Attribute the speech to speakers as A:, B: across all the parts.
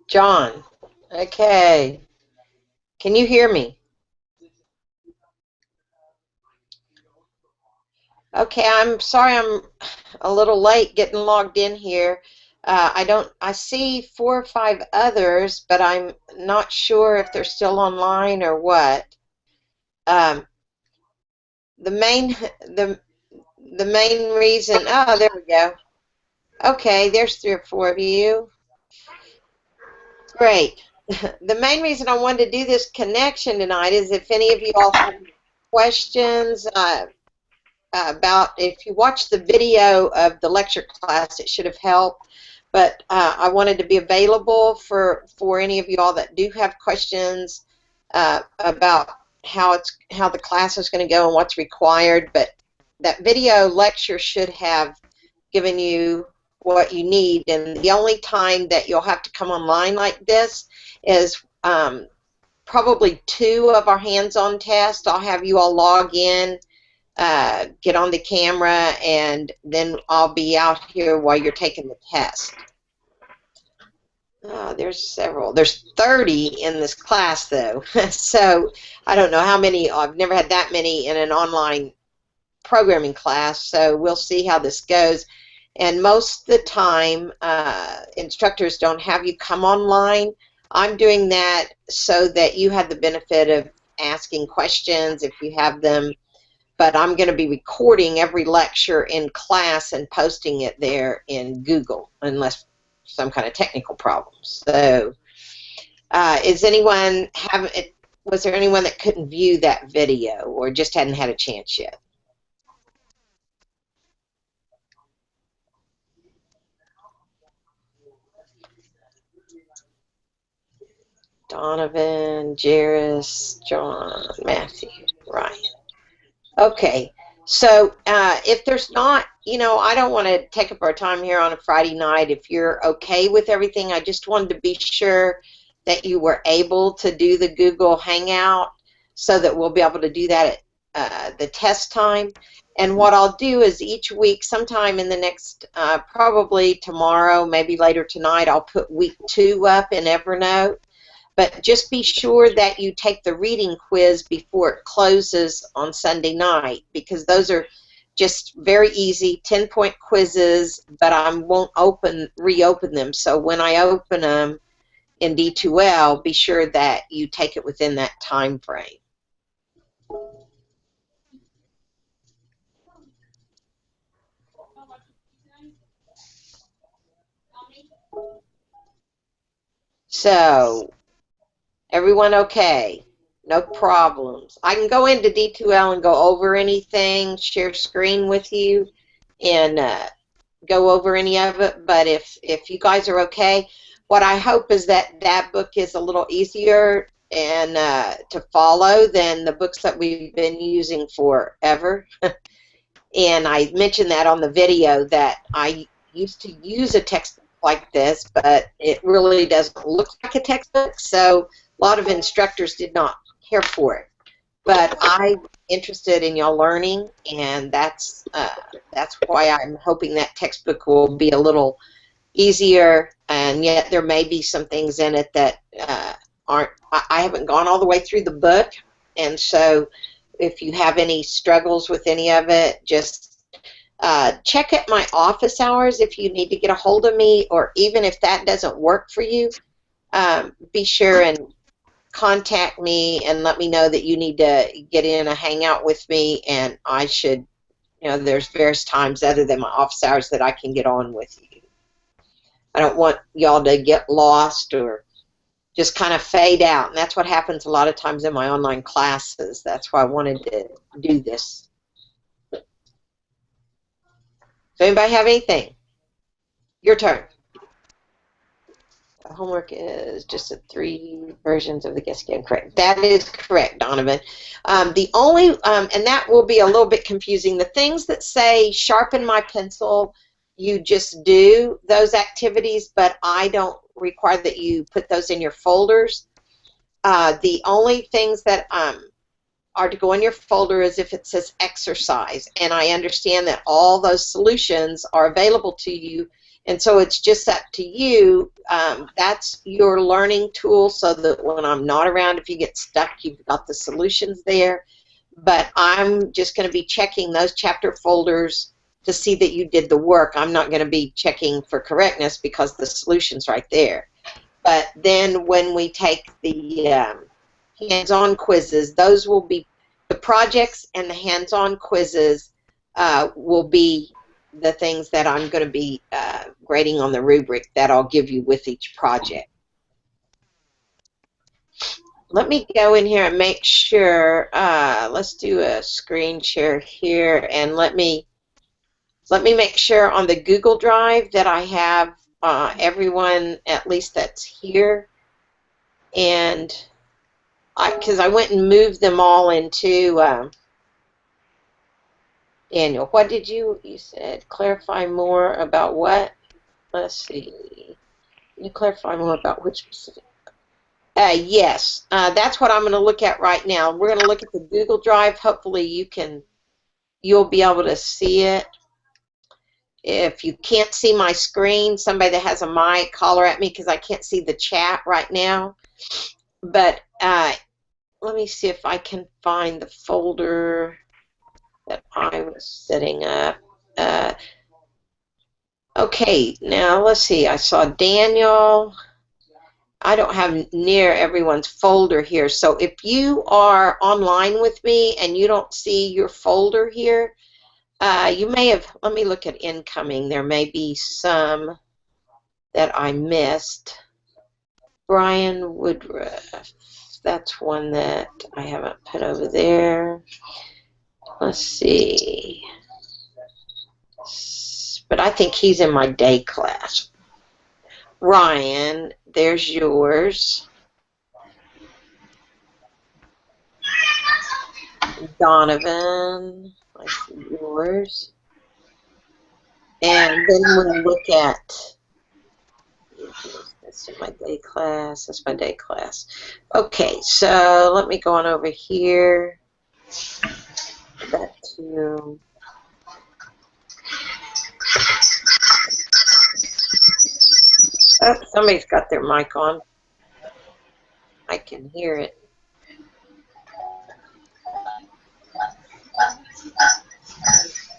A: John. Okay. Can you hear me? Okay, I'm sorry I'm a little late getting logged in here. I see 4 or 5 others, but I'm not sure if they're still online or what. Um, the main the main reason, oh, there we go. Okay, there's 3 or 4 of you. Great. The main reason I wanted to do this connection tonight is if any of you all have questions about, if you watch the video of the lecture class, it should have helped. But I wanted to be available for any of you all that do have questions about how the class is going to go and what's required. But that video lecture should have given you what you need, and the only time that you'll have to come online like this is probably 2 of our hands-on tests. I'll have you all log in, get on the camera, and then I'll be out here while you're taking the test. There's several. There's 30 in this class, though. So I don't know how many. I've never had that many in an online programming class, so we'll see how this goes. And most of the time, instructors don't have you come online. I'm doing that so that you have the benefit of asking questions if you have them. But I'm going to be recording every lecture in class and posting it there in Google, unless some kind of technical problem. So, was there anyone that couldn't view that video or just hadn't had a chance yet? Donovan, Jairus, John, Matthew, Ryan. Okay, so if there's not, I don't want to take up our time here on a Friday night. If you're okay with everything, I just wanted to be sure that you were able to do the Google Hangout so that we'll be able to do that at the test time. And what I'll do is each week, sometime in the next, probably tomorrow, maybe later tonight, I'll put week 2 up in Evernote. But just be sure that you take the reading quiz before it closes on Sunday night, because those are just very easy 10-point quizzes, but I won't reopen them. So when I open them in D2L, be sure that you take it within that time frame. So, everyone okay? No problems. I can go into D2L and go over anything, share screen with you, and go over any of it. But if you guys are okay, what I hope is that that book is a little easier and to follow than the books that we've been using forever. And I mentioned that on the video that I used to use a textbook like this, but it really doesn't look like a textbook, so a lot of instructors did not care for it. But I'm interested in y'all learning, and that's why I'm hoping that textbook will be a little easier, and yet there may be some things in it that aren't. I haven't gone all the way through the book, and so if you have any struggles with any of it, just check at my office hours if you need to get a hold of me, or even if that doesn't work for you, be sure and contact me and let me know that you need to get in a hangout with me, and I should, there's various times other than my office hours that I can get on with you. I don't want y'all to get lost or just kind of fade out, and that's what happens a lot of times in my online classes. That's why I wanted to do this. Does anybody have anything? Your turn. The homework is just the 3 versions of the guess again. Correct. That is correct, Donovan. The only, and that will be a little bit confusing, the things that say sharpen my pencil, you just do those activities, but I don't require that you put those in your folders. The only things that are to go in your folder is if it says exercise, and I understand that all those solutions are available to you, and so it's just up to you. That's your learning tool, so that when I'm not around, if you get stuck, you've got the solutions there. But I'm just going to be checking those chapter folders to see that you did the work. I'm not going to be checking for correctness because the solution's right there. But then when we take the hands-on quizzes, those will be the projects, and the hands-on quizzes will be the things that I'm going to be grading on the rubric that I'll give you with each project. Let me go in here and make sure. Let's do a screen share here, and let me make sure on the Google Drive that I have everyone at least that's here, and because I went and moved them all into Daniel. What did you said? Clarify more about what? Let's see. Can you clarify more about which specific? Yes, that's what I'm going to look at right now. We're going to look at the Google Drive. Hopefully you'll be able to see it. If you can't see my screen, somebody that has a mic, holler at me because I can't see the chat right now. But let me see if I can find the folder that I was setting up. Okay, now let's see. I saw Daniel. I don't have near everyone's folder here. So if you are online with me and you don't see your folder here, you may have, let me look at incoming. There may be some that I missed. Brian Woodruff. That's one that I haven't put over there. Let's see. But I think he's in my day class. Ryan, there's yours. Donovan, I see yours. And then we'll look at, that's my day class, that's my day class. Okay, so let me go on over here. Back to, oh, somebody's got their mic on. I can hear it.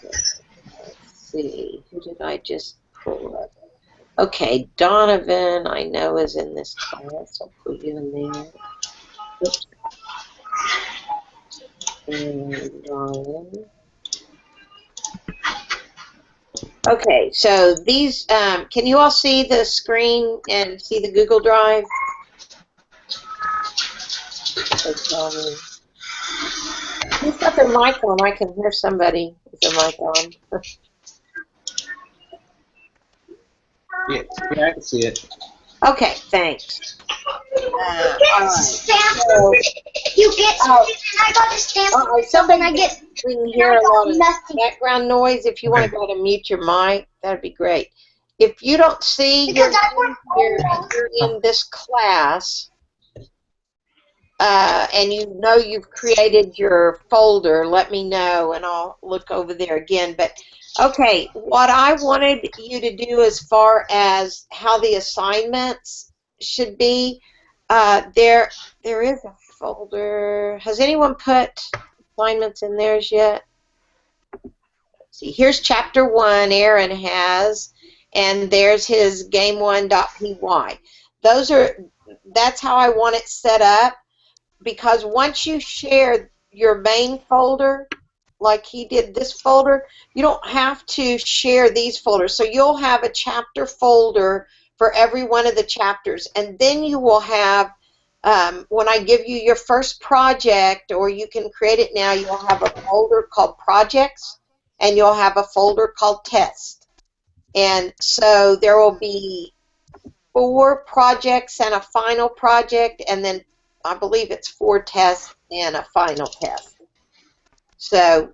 A: Let's see, who did I just pull up? Okay, Donovan, I know, is in this class. I'll put you in there. Oops. And Ryan. Okay, so these, can you all see the screen and see the Google Drive? Who's got their mic on? I can hear somebody with their mic on.
B: Yeah, I can see it.
A: Okay, thanks. All right. So,
C: You get something and I got a stamp.
A: Something
C: I get.
A: we can hear a lot of background noise. If you want to go ahead and mute your mic, that'd be great. If you don't see you're in this class, and you know you've created your folder, let me know and I'll look over there again. But okay, what I wanted you to do as far as how the assignments should be, there is a folder. Has anyone put assignments in theirs yet? Let's see, here's chapter 1 Aaron has, and there's his game1.py. That's how I want it set up, because once you share your main folder, like he did this folder, you don't have to share these folders. So you'll have a chapter folder for every one of the chapters, and then you will have, when I give you your first project, or you can create it now, you'll have a folder called projects, and you'll have a folder called test. And so there will be 4 projects and a final project, and then I believe it's 4 tests and a final test. So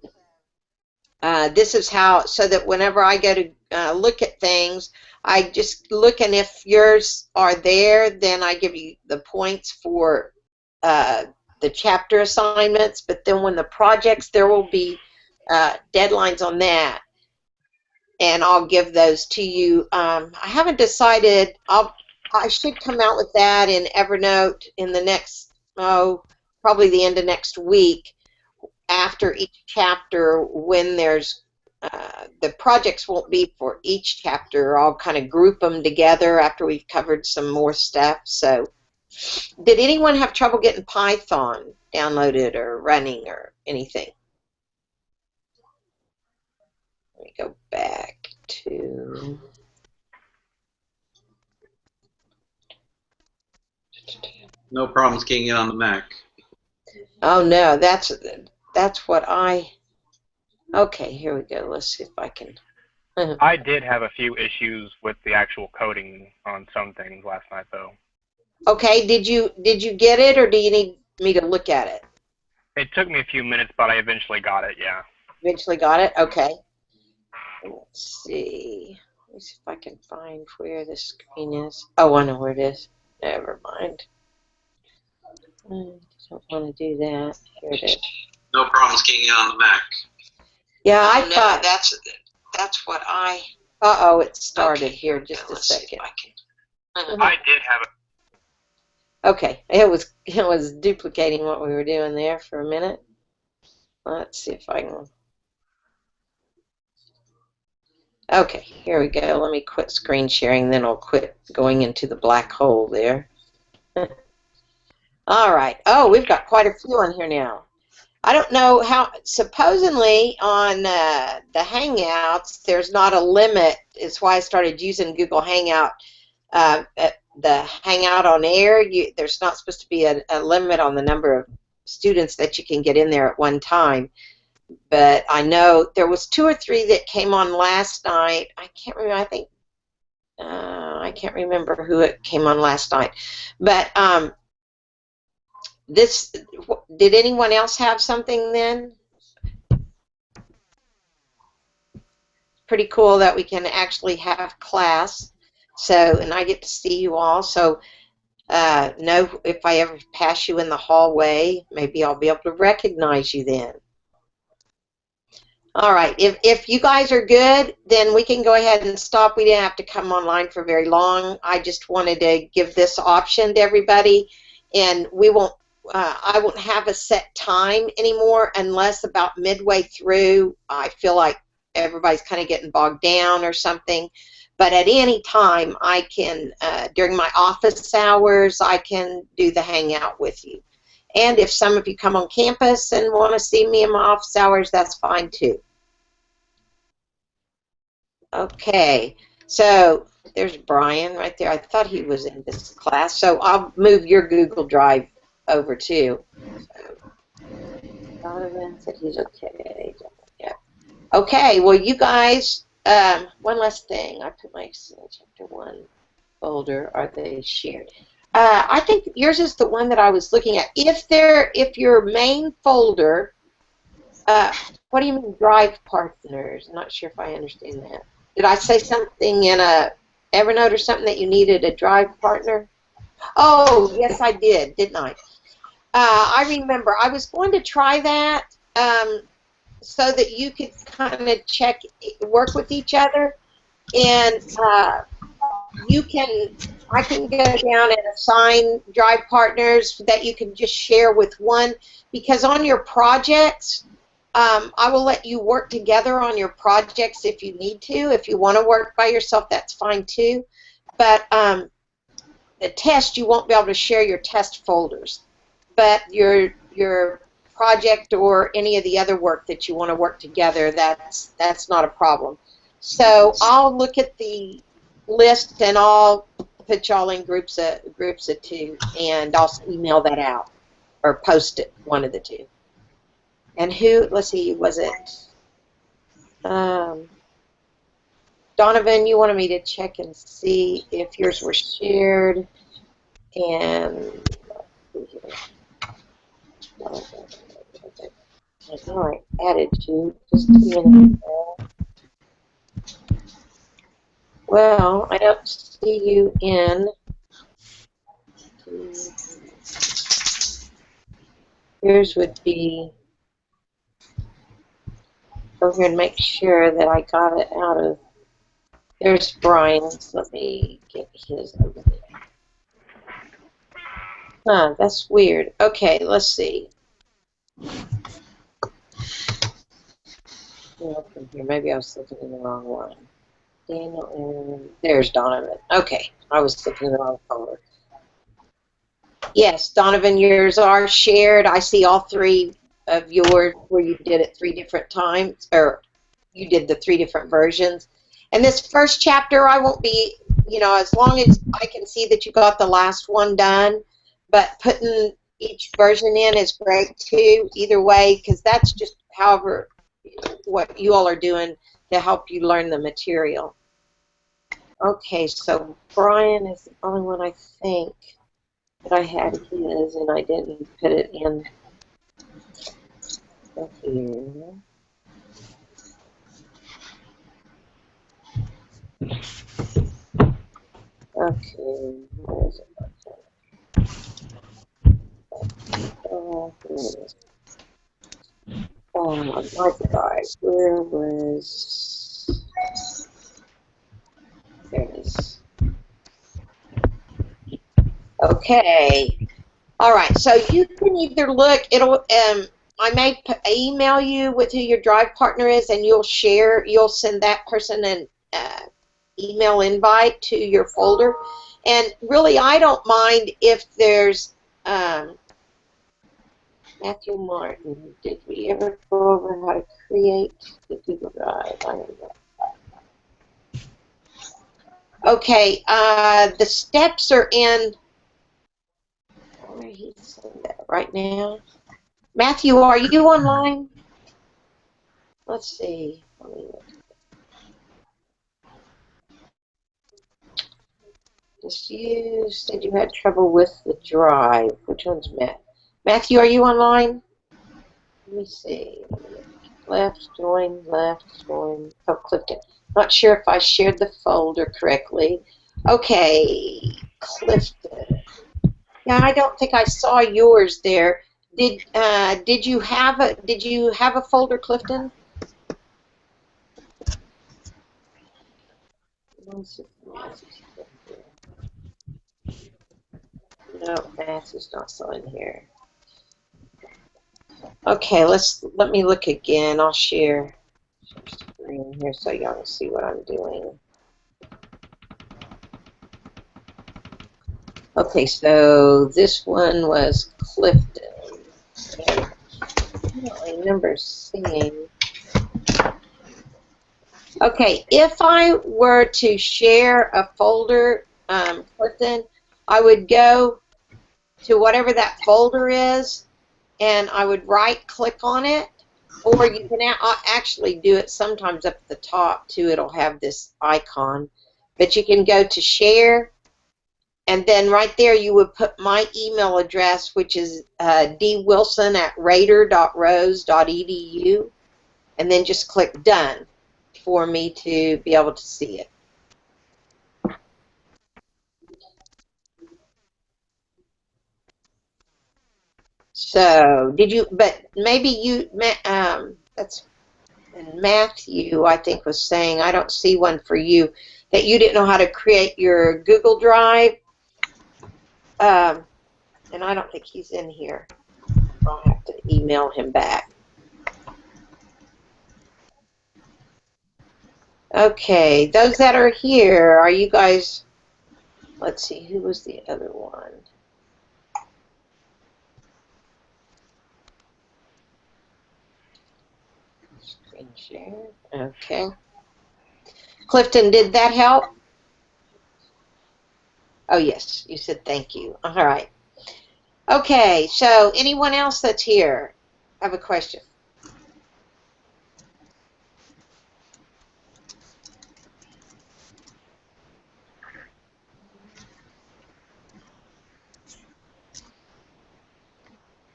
A: this is how, so that whenever I go to look at things, I just look, and if yours are there, then I give you the points for the chapter assignments. But then when the projects, there will be deadlines on that, and I'll give those to you. I haven't decided. I should come out with that in Evernote in the next, probably the end of next week, after each chapter, when there's the projects won't be for each chapter. I'll kind of group them together after we've covered some more stuff. So did anyone have trouble getting Python downloaded or running or anything? Let me go back to...
B: No problems getting it on the Mac.
A: Oh no, that's what I... Okay, here we go. Let's see if I can...
D: I did have a few issues with the actual coding on some things last night, though.
A: Okay, did you get it, or do you need me to look at it?
D: It took me a few minutes, but I eventually got it, yeah.
A: Eventually got it? Okay. Let's see. Let me see if I can find where the screen is. Oh, I know where it is. Never mind. I don't want to do that. Here it is.
B: No problems getting it on the Mac.
A: Yeah, I thought that's what I... Uh-oh, it started here. Just a second.
D: I did have a...
A: Okay, it was duplicating what we were doing there for a minute. Let's see if I can... Okay, here we go. Let me quit screen sharing, then I'll quit going into the black hole there. All right. Oh, we've got quite a few on here now. I don't know how, supposedly on the Hangouts, there's not a limit. It's why I started using Google Hangout. The Hangout on Air, there's not supposed to be a limit on the number of students that you can get in there at one time. But I know there was 2 or 3 that came on last night. I can't remember. I think I can't remember who it came on last night. But did anyone else have something then? Pretty cool that we can actually have class. So, and I get to see you all. So, know if I ever pass you in the hallway, maybe I'll be able to recognize you then. All right, if you guys are good, then we can go ahead and stop. We didn't have to come online for very long. I just wanted to give this option to everybody, and we won't. I won't have a set time anymore unless about midway through I feel like everybody's kind of getting bogged down or something. But at any time, I can, during my office hours, I can do the Hangout with you. And if some of you come on campus and want to see me in my office hours, that's fine too. Okay, so there's Brian right there. I thought he was in this class, so I'll move your Google Drive over too. Donovan said he's okay. Yeah. Okay, well, you guys, one last thing. I put my chapter 1 folder. Are they shared? I think yours is the one that I was looking at. If your main folder, what do you mean drive partners? I'm not sure if I understand that. Did I say something in a Evernote or something that you needed a drive partner? Oh, yes, I did, didn't I? I remember. I was going to try that so that you could kind of work with each other, and I can go down and assign drive partners that you can just share with one, because on your projects, I will let you work together on your projects if you need to. If you want to work by yourself, that's fine too. But the test, you won't be able to share your test folders. But your project or any of the other work that you want to work together, that's not a problem. So I'll look at the list and I'll put y'all in groups of 2, and I'll email that out or post it, one of the two. And who? Let's see. Was it Donovan? You wanted me to check and see if yours were shared. And I know I added you. Just a minute. Well, I don't see you in. Yours would be. Go here and make sure that I got it out of. There's Brian's. Let me get his over there. Huh, that's weird. Okay, let's see. From here. Maybe I was looking in the wrong one. Daniel, and there's Donovan. Okay, I was looking in the wrong folder. Yes, Donovan, yours are shared. I see all 3 of yours where you did it 3 different times, or you did the 3 different versions. And this first chapter, I won't be, as long as I can see that you got the last one done, but putting each version in is great too, either way, because that's just however what you all are doing to help you learn the material. Okay, so Brian is the only one I think that I had his, and I didn't put it in here. Okay, where is it? Oh, here it is. Oh my God, where was? There it is. Okay. All right. So you can either look. It'll. I may email you with who your drive partner is, and you'll share. You'll send that person an email invite to your folder. And really, I don't mind if there's. Matthew Martin, did we ever go over how to create the Google Drive? I don't know. Okay, the steps are in. Where he said that right now. Matthew, are you online? Let's see. Let me look. Just you said you had trouble with the drive. Which one's Matt? Matthew, are you online? Let me see. Left, join, left, join. Oh, Clifton. Not sure if I shared the folder correctly. Okay, Clifton. Yeah, I don't think I saw yours there. Did you have a folder, Clifton? No, Math is not still in here. Okay, let me look again. I'll share screen here so y'all can see what I'm doing. Okay, so this one was Clifton. I don't remember seeing. Okay, if I were to share a folder, Clifton, I would go to whatever that folder is, and I would right-click on it, or you can actually do it sometimes up at the top, too. It'll have this icon. But you can go to Share, and then right there you would put my email address, which is dwilson@rader.rose.edu, and then just click Done for me to be able to see it. So, but maybe you, that's, and Matthew, I think, was saying, I don't see one for you, that you didn't know how to create your Google Drive, and I don't think he's in here. I'll have to email him back. Okay, those that are here, are you guys, let's see, who was the other one? Screen share, okay. Clifton, did that help? Oh, yes, you said thank you. All right. Okay, so anyone else that's here have a question?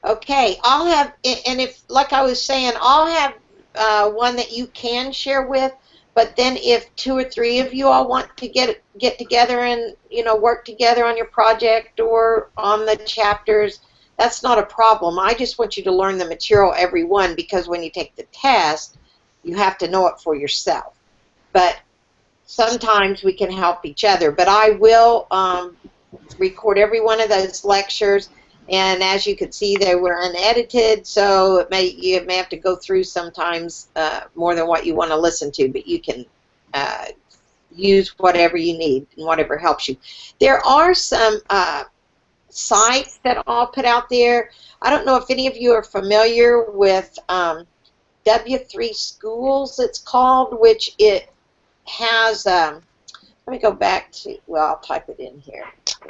A: Okay, I'll have, and if, like I was saying, I'll have one that you can share with, but then if 2 or 3 of you all want to get together and, work together on your project or on the chapters, that's not a problem. I just want you to learn the material, every one, because when you take the test, you have to know it for yourself. But sometimes we can help each other. But I will record every one of those lectures, and as you can see, they were unedited, so you may have to go through sometimes more than what you want to listen to, but you can use whatever you need and whatever helps you. There are some sites that I'll put out there. I don't know if any of you are familiar with W3 Schools, it's called, which it has, let me go back to, well, I'll type it in here.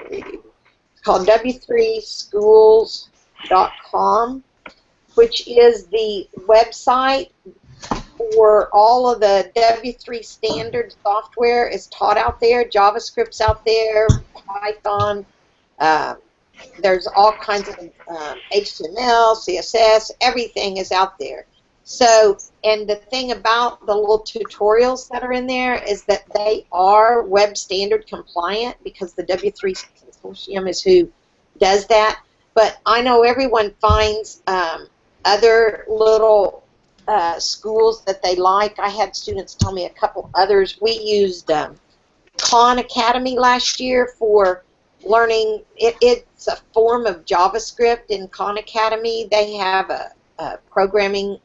A: It's called w3schools.com, which is the website for all of the W3 standard software is taught out there. JavaScript's out there, Python, there's all kinds of HTML, CSS, everything is out there. So, and the thing about the little tutorials that are in there is that they are web standard compliant, because the W3 Consortium is who does that. But I know everyone finds other little schools that they like. I had students tell me a couple others. We used Khan Academy last year for learning. It's a form of JavaScript in Khan Academy. They have a programming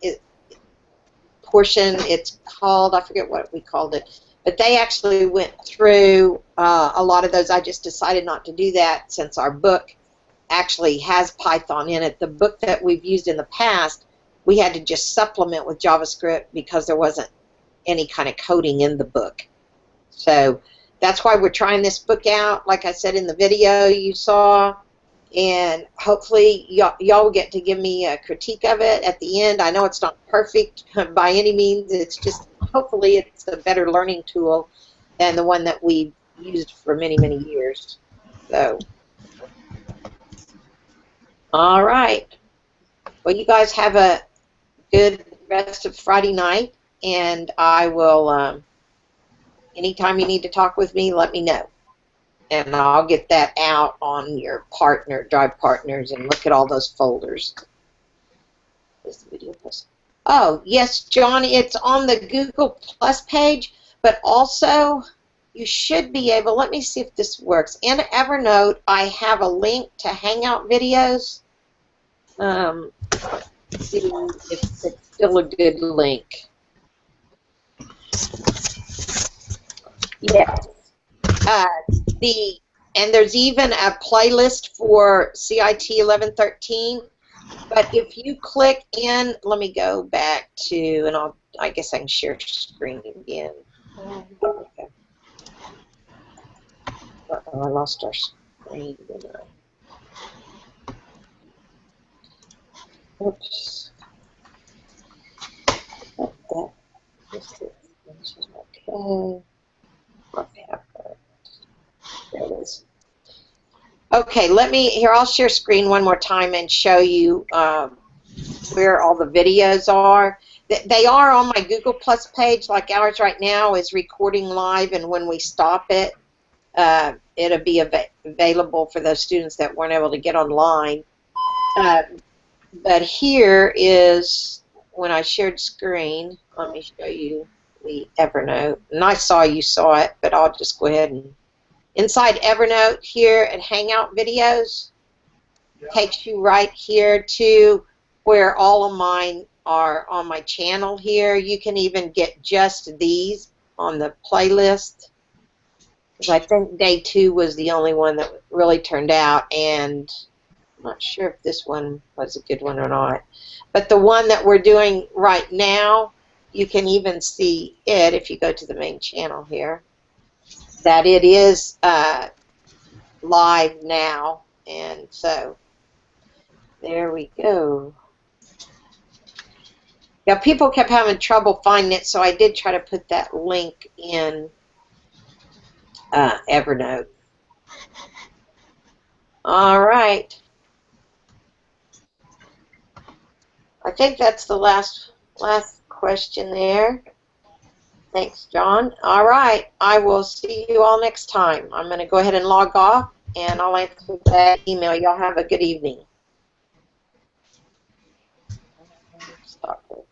A: portion. It's called, I forget what we called it, but they actually went through a lot of those. I just decided not to do that since our book actually has Python in it. The book that we've used in the past, we had to just supplement with JavaScript because there wasn't any kind of coding in the book. So that's why we're trying this book out, like I said in the video you saw, and hopefully y'all will get to give me a critique of it at the end. I know it's not perfect by any means. It's just, hopefully it's a better learning tool than the one that we've used for many, many years. So, all right. Well, you guys have a good rest of Friday night, and I will, anytime you need to talk with me, let me know. And I'll get that out on your Drive partners, and look at all those folders. Is the video posted? Oh, yes, John, it's on the Google Plus page, but also you should be able, let me see if this works. In Evernote, I have a link to Hangout videos. See if it's still a good link. Yes. And there's even a playlist for CIT1113. But if you click in, let me go back to, and I guess I can share screen again. Okay. Uh-oh, I lost our screen. Oops. This is okay. What happened? There it is. Okay, I'll share screen one more time and show you where all the videos are. They are on my Google Plus page, like ours right now is recording live, and when we stop it, it'll be available for those students that weren't able to get online. But here is, when I shared screen, let me show you the Evernote. And I saw you saw it, but I'll just go ahead and, inside Evernote here at Hangout Videos, takes you right here to where all of mine are on my channel here. You can even get just these on the playlist. Because I think day 2 was the only one that really turned out, and I'm not sure if this one was a good one or not. But the one that we're doing right now, you can even see it if you go to the main channel here, that it is live now. And so there we go. Yeah, people kept having trouble finding it, so I did try to put that link in Evernote. All right. I think that's the last question there. Thanks, John. All right. I will see you all next time. I'm going to go ahead and log off, and I'll answer that email. Y'all have a good evening. Stop it.